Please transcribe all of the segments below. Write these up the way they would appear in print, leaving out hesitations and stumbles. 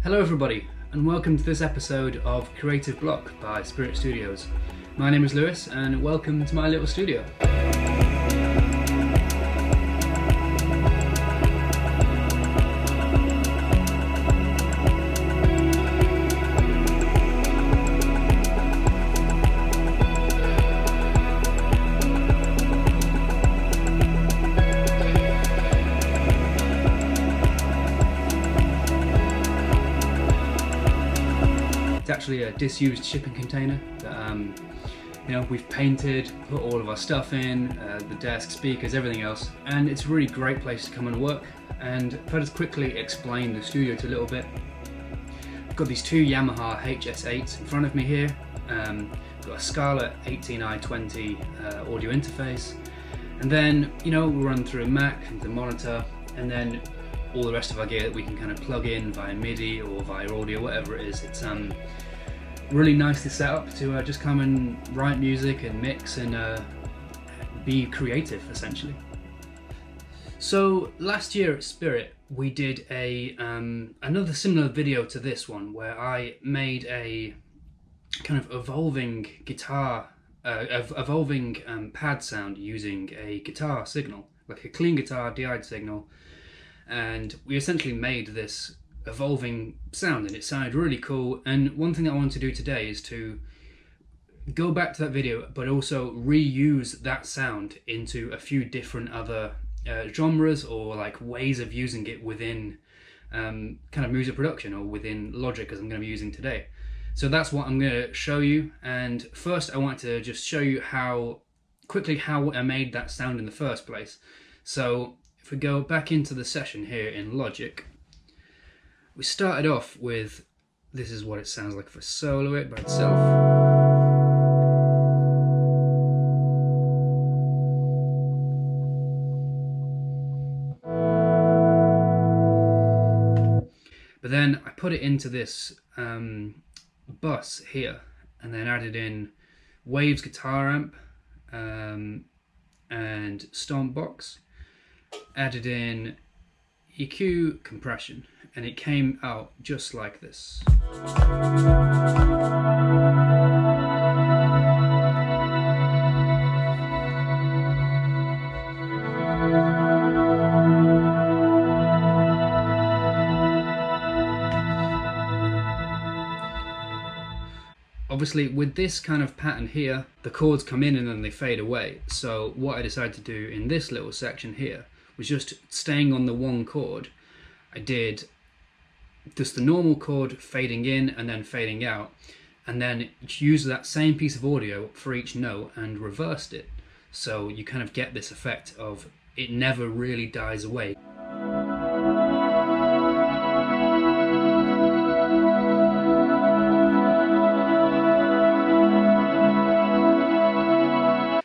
Hello everybody, and welcome to this episode of Creative Block by Spirit Studios. My name is Lewis, and welcome to my little studio. It's actually a disused shipping container that we've painted, put all of our stuff in, the desk, speakers, everything else, and it's a really great place to come and work. And if I just quickly explain the studio to a little bit, I've got these two Yamaha HS8s in front of me here. I've got a Scala 18i20 audio interface, and then we run through a Mac and the monitor, and then all the rest of our gear that we can kind of plug in via MIDI or via audio, whatever it is. It's really nicely set up to just come and write music and mix and be creative, essentially. So last year at Spirit, we did another similar video to this one, where I made a kind of evolving pad sound using a guitar signal, like a clean guitar DI'd signal. And we essentially made this evolving sound, and it sounded really cool. And one thing I want to do today is to go back to that video, but also reuse that sound into a few different other genres, or like ways of using it within kind of music production or within Logic, as I'm going to be using today. So that's what I'm going to show you. And first I want to just show you how I made that sound in the first place. So if we go back into the session here in Logic, we started off with, this is what it sounds like if I solo it by itself. But then I put it into this bus here, and then added in Waves guitar amp and stomp box, added in EQ compression, and it came out just like this. Obviously, with this kind of pattern here, the chords come in and then they fade away. So what I decided to do in this little section here was just staying on the one chord. I did just the normal chord fading in and then fading out, and then use that same piece of audio for each note and reversed it. So you kind of get this effect of it never really dies away.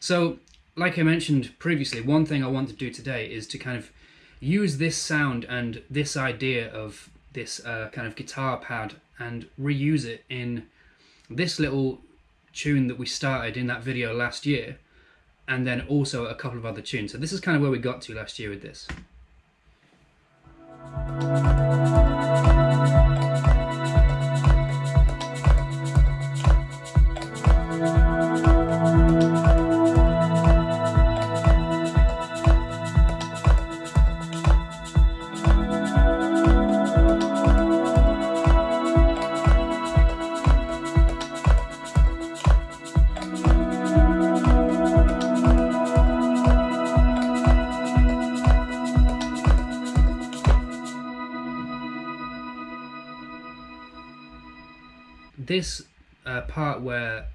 So, like I mentioned previously, one thing I want to do today is to kind of use this sound and this idea of this kind of guitar pad and reuse it in this little tune that we started in that video last year, and then also a couple of other tunes. So this is kind of where we got to last year with this. This part where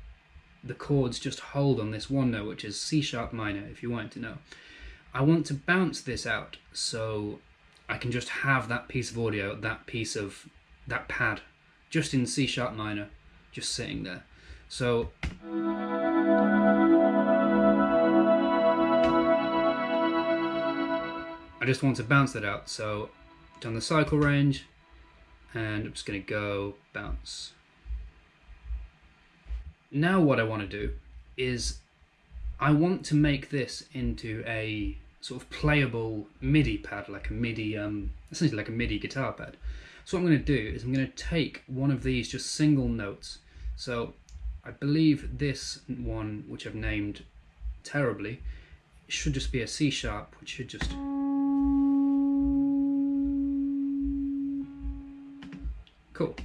the chords just hold on this one note, which is C sharp minor, if you wanted to know, I want to bounce this out so I can just have that piece of audio, that pad, just in C sharp minor, just sitting there. So I just want to bounce that out. So done the cycle range, and I'm just going to go bounce. Now what I want to do is I want to make this into a sort of playable MIDI pad, like a MIDI, essentially like a MIDI guitar pad. So what I'm going to do is I'm going to take one of these just single notes. So I believe this one, which I've named terribly, should just be a C sharp, which should just... Cool.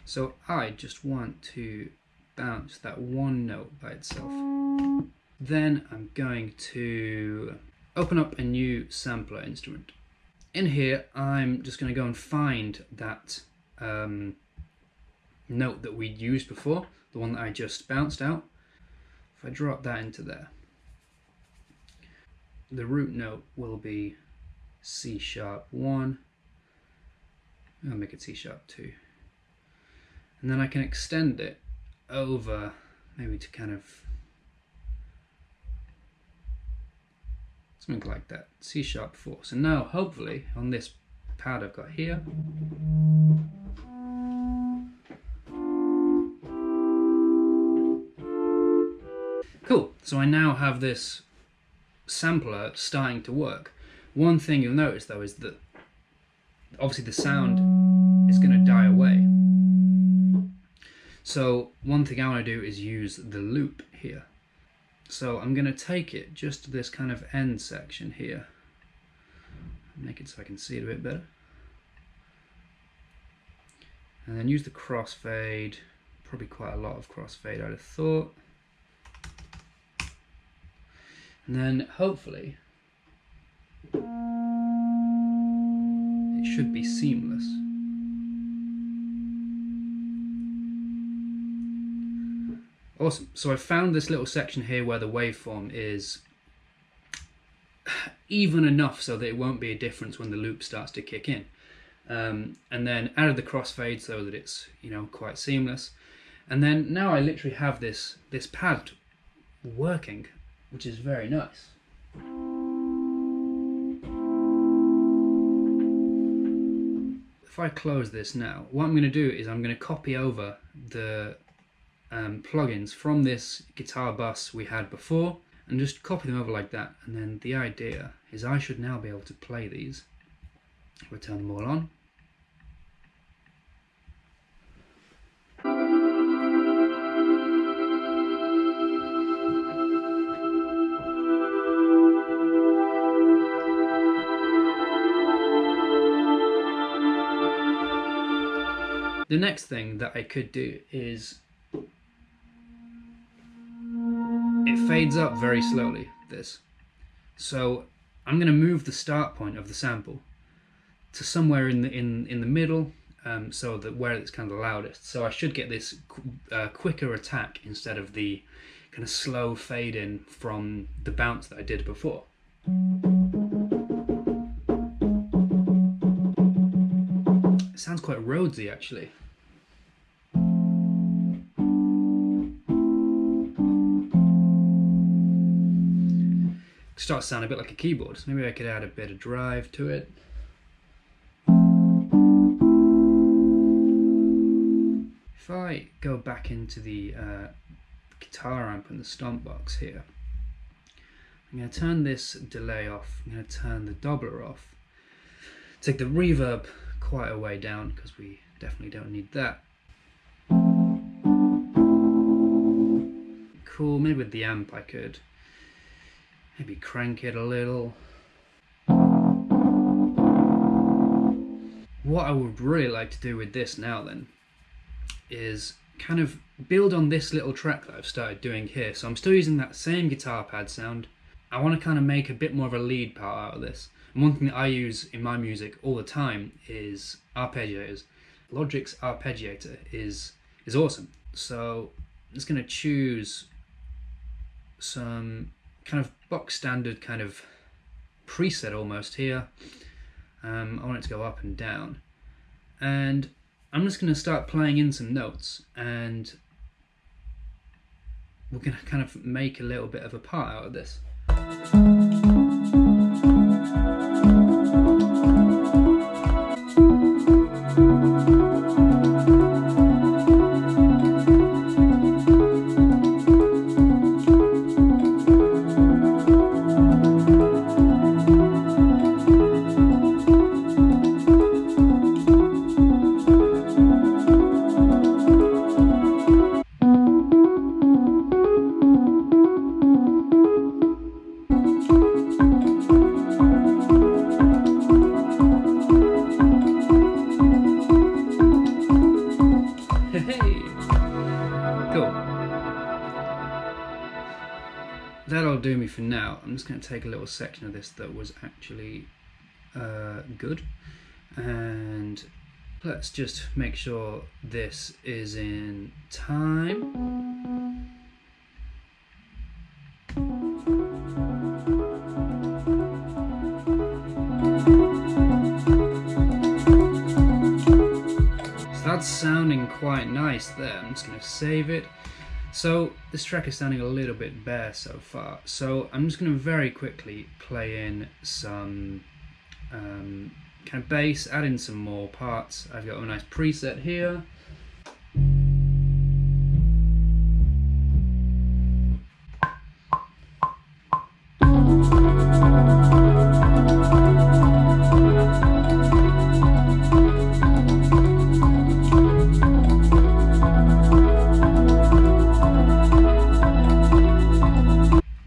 So I just want to bounce that one note by itself. Then I'm going to open up a new sampler instrument. In here, I'm just going to go and find that note that we used before, the one that I just bounced out. If I drop that into there, the root note will be C sharp 1. I'll make it C sharp 2. And then I can extend it over, maybe to kind of something like that, C sharp 4. So now hopefully on this pad I've got here, cool, so I now have this sampler starting to work. One thing you'll notice though is that obviously the sound is going to die away. So one thing I want to do is use the loop here. So I'm going to take it just to this kind of end section here. Make it so I can see it a bit better. And then use the crossfade, probably quite a lot of crossfade I'd have thought. And then hopefully it should be seamless. Awesome. So I found this little section here where the waveform is even enough so that it won't be a difference when the loop starts to kick in. And then added the crossfade so that it's, you know, quite seamless. And then now I literally have this pad working, which is very nice. If I close this now, what I'm going to do is I'm going to copy over the plugins from this guitar bus we had before and just copy them over like that. And then the idea is I should now be able to play these. We'll turn them all on. The next thing that I could do is it fades up very slowly, this. So I'm going to move the start point of the sample to somewhere in the middle, so that where it's kind of the loudest. So I should get this quicker attack instead of the kind of slow fade in from the bounce that I did before. It sounds quite Rhodesy actually. Starts to sound a bit like a keyboard, so maybe I could add a bit of drive to it. If I go back into the guitar amp and the stomp box here, I'm going to turn this delay off, I'm going to turn the doubler off, take the reverb quite a way down because we definitely don't need that. Cool, maybe with the amp I could maybe crank it a little. What I would really like to do with this now then is kind of build on this little track that I've started doing here. So I'm still using that same guitar pad sound. I want to kind of make a bit more of a lead part out of this. And one thing that I use in my music all the time is arpeggiators. Logic's arpeggiator is awesome. So I'm just going to choose some kind of box standard kind of preset almost here. I want it to go up and down, and I'm just going to start playing in some notes, and we're going to kind of make a little bit of a part out of this. for now. I'm just going to take a little section of this that was actually good, and let's just make sure this is in time. So that's sounding quite nice there. I'm just going to save it. So this track is sounding a little bit bare so far, so I'm just going to very quickly play in some kind of bass, add in some more parts. I've got a nice preset here.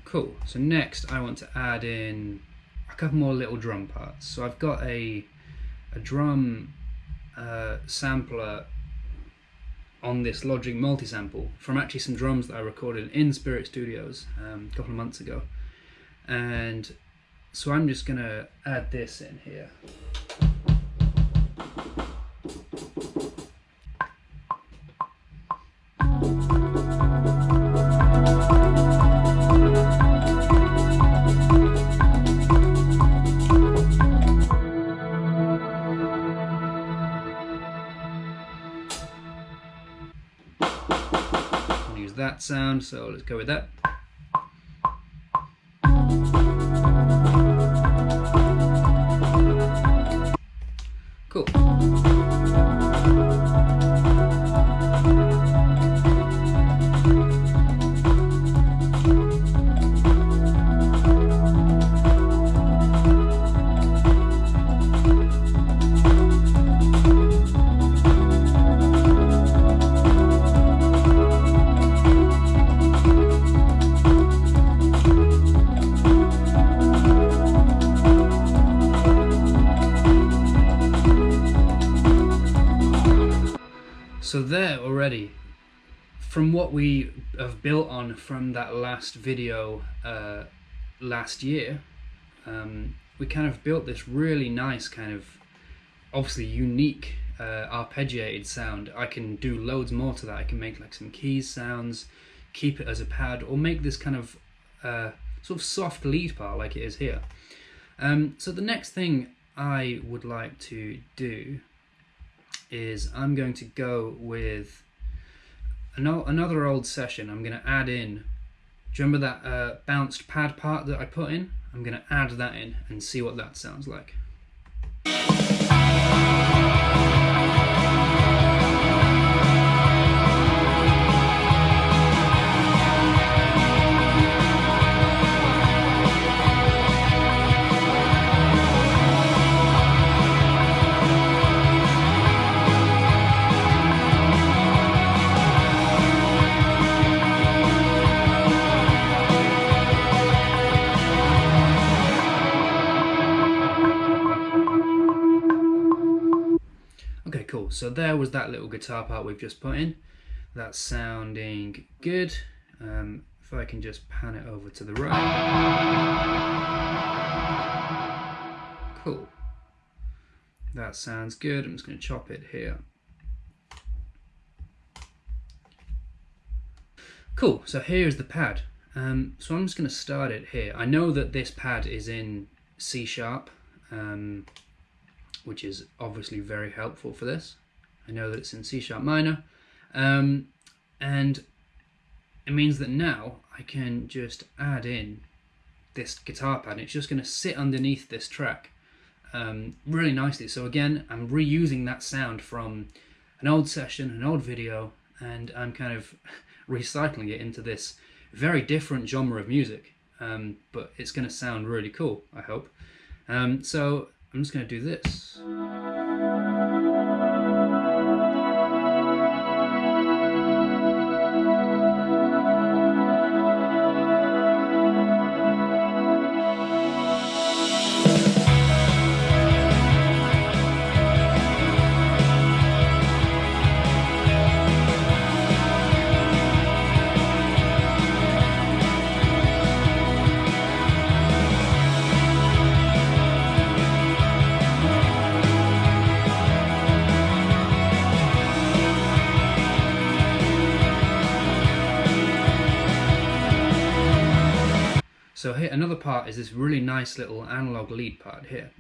Cool, so next I want to add in a couple more little drum parts. So I've got a drum sampler on this Logic multi-sample from actually some drums that I recorded in Spirit Studios a couple of months ago. And so I'm just going to add this in here. Use that sound, so let's go with that. Cool. So there already, from what we have built on from that last video last year, we kind of built this really nice kind of, obviously unique arpeggiated sound. I can do loads more to that. I can make like some keys sounds, keep it as a pad, or make this kind of sort of soft lead part like it is here. So the next thing I would like to do is I'm going to go with another old session. I'm going to add in, do you remember that bounced pad part that I put in? I'm going to add that in and see what that sounds like. Okay, cool. So there was that little guitar part we've just put in. That's sounding good. If I can just pan it over to the right. Cool. That sounds good. I'm just going to chop it here. Cool. So here's the pad. So I'm just going to start it here. I know that this pad is in C sharp. Which is obviously very helpful for this. I know that it's in C sharp minor, and it means that now I can just add in this guitar pad, and it's just going to sit underneath this track really nicely. So again, I'm reusing that sound from an old session, an old video, and I'm kind of recycling it into this very different genre of music, but it's going to sound really cool, I hope. So I'm just going to do this. hit another part is this really nice little analog lead part here.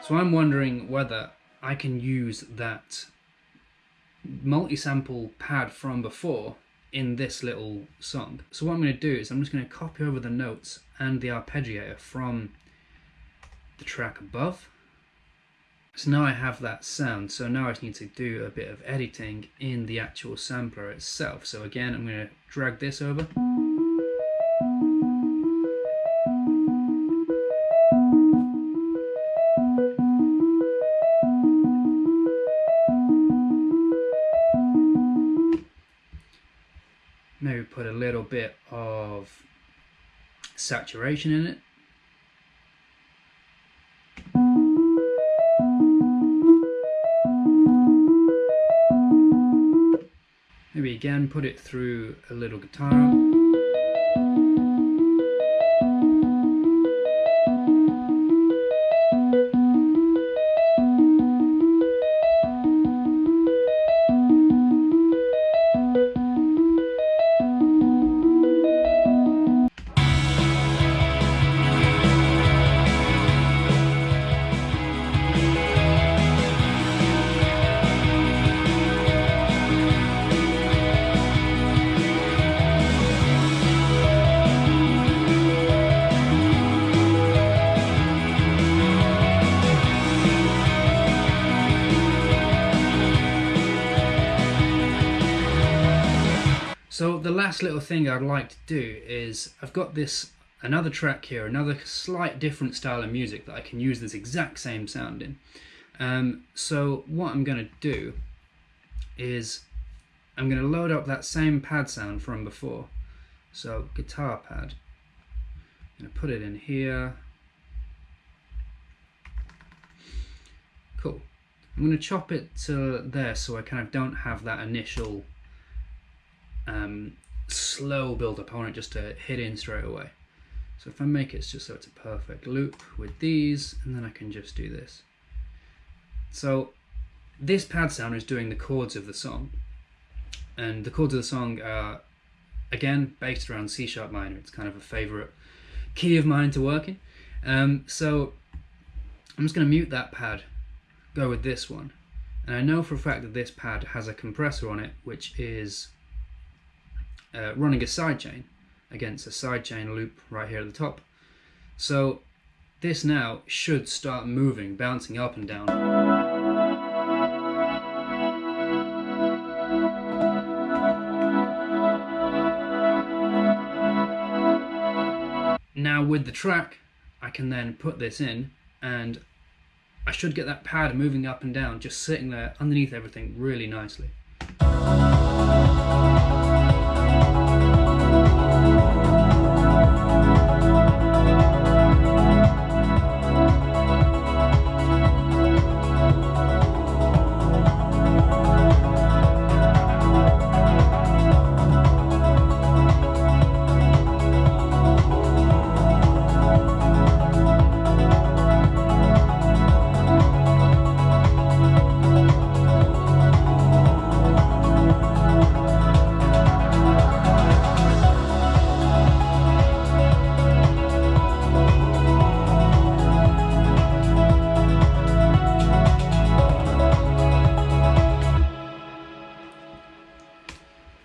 So I'm wondering whether I can use that multi-sample pad from before in this little song. So what I'm going to do is I'm just going to copy over the notes and the arpeggiator from the track above. So now I have that sound, so now I just need to do a bit of editing in the actual sampler itself. So again, I'm going to drag this over. Maybe put a little bit of saturation in it. Maybe again put it through a little guitar. So the last little thing I'd like to do is, I've got another track here, another slight different style of music that I can use this exact same sound in. So what I'm going to do is I'm going to load up that same pad sound from before. So guitar pad, I'm going to put it in here. Cool. I'm going to chop it to there so I kind of don't have that initial slow build up. I want it just to hit in straight away. So if I make it just so it's a perfect loop with these, and then I can just do this. So this pad sound is doing the chords of the song, and the chords of the song are again based around C# minor. It's kind of a favorite key of mine to work in. So I'm just going to mute that pad, go with this one, and I know for a fact that this pad has a compressor on it which is running a sidechain against a sidechain loop right here at the top. So this now should start moving, bouncing up and down. Now with the track, I can then put this in and I should get that pad moving up and down, just sitting there underneath everything really nicely.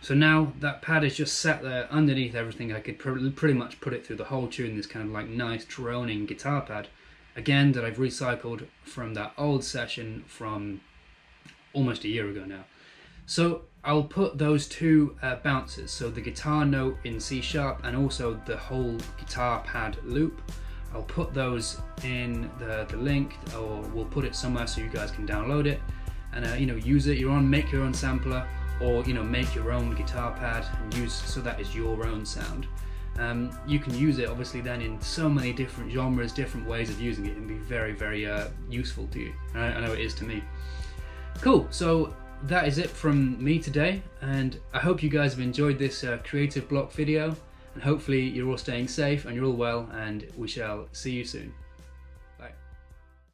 So now that pad is just sat there underneath everything. I could pretty much put it through the whole tune, this kind of like nice droning guitar pad. Again, that I've recycled from that old session from almost a year ago now. So I'll put those two bounces, so the guitar note in C# and also the whole guitar pad loop. I'll put those in the link, or we'll put it somewhere so you guys can download it and use it. Make your own sampler, or make your own guitar pad and use, so that is your own sound. You can use it obviously then in so many different genres, different ways of using it, and be very, very useful to you. I know it is to me. Cool, so that is it from me today, and I hope you guys have enjoyed this creative block video, and hopefully you're all staying safe and you're all well, and we shall see you soon.